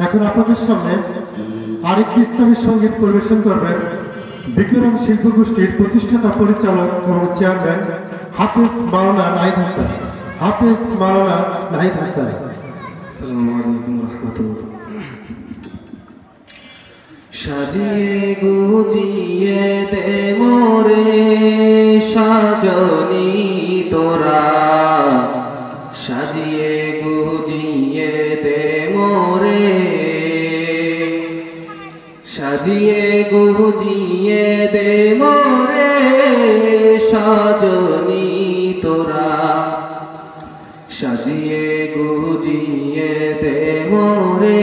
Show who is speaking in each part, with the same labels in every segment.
Speaker 1: এখন আপনাদের সামনে আরেকটি ইসলামী সঙ্গীত পরিবেশন করবেন বিক্রম শিল্প গোষ্ঠীর প্রতিষ্ঠাতা পরিচালক এবং চেয়ারম্যান হাফেজ মাওলানা নাহিদ হাসান। হাফেজ মাওলানা নাহিদ হাসান।
Speaker 2: আসসালামু আলাইকুম রাহমাতুল্লাহ। সাজিয়ে গুজিয়ে দে মোরে সাজনী তোরা, সাজিয়ে গুজিয়ে দে মোরে, সাজিয়ে গুজিয়ে দে মোরে সাজনী তোরা, সাজিয়ে গুজিয়ে দে মোরে।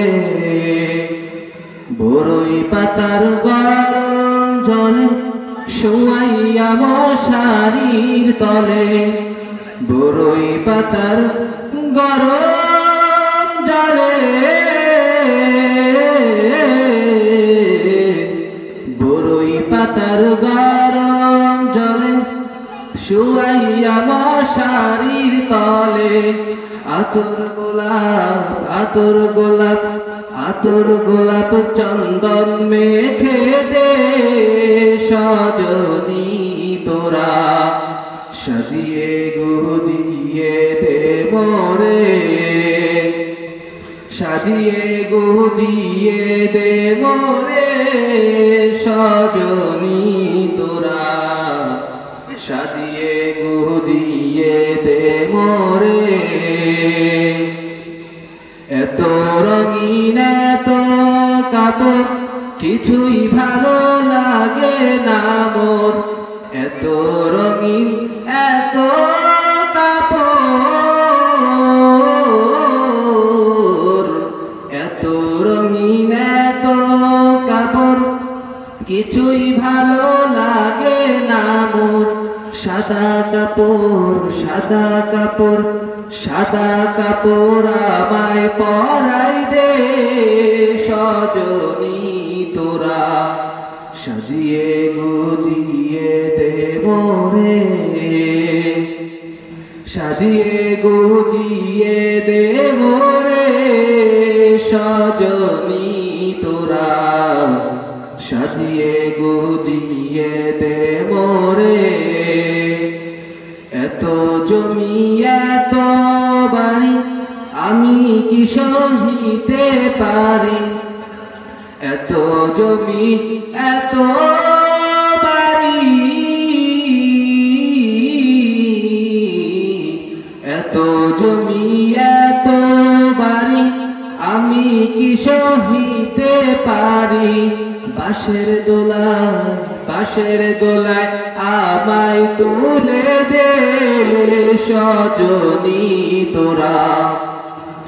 Speaker 2: বরই পাতার গরম জলে শুয়াইয়া মশারির তলে, বরই পাতার গরম জলে, বরই পাতার গরম জলে শুয়াইয়া মশারির তলে। আতর গোলাপ আতর গোলাপ আতর গোলাপ চন্দন মেখে দে সজনী তোরা, সাজিয়ে গুজিয়ে দে মোরে, সাজিয়ে গুজিয়ে দে মোরে সজনী তোরা, সাজিয়ে গুজিয়ে দে মোরে। এত রঙিন এত কাপড় কিছুই ভালো লাগে না মোর, এত রঙিন এত কাপড়, এত রঙিন এত কাপড় কিছুই ভালো লাগে না মোর। সাদা কাপড় সাদা কাপড় সাদা কাপড় আমায় পরাই দে সজনী তোরা, সাজিয়ে গুজিয়ে দে মোরে, সাজিয়ে গুজিয়ে দে মোরে সজনী তোরা, সাজিয়ে গুজিয়ে দে মোরে। এত জমি এত বাড়ি আমি কি সহিতে পারি, এত জমি এত বাড়ি, এত জমি এত বাড়ি আমি কি সহিতে পারি। বাঁশের দোলায় বাঁশের দোলায় আমায় তুলে দে সজনী তোরা,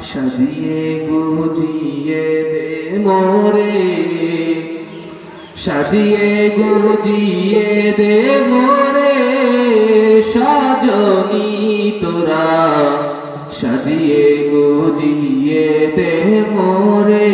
Speaker 2: সাজিয়ে গুজিয়ে দে মোরে, সাজিয়ে গুজিয়ে দে মোরে সজনী তোরা, সাজিয়ে গুজিয়ে দে মোরে।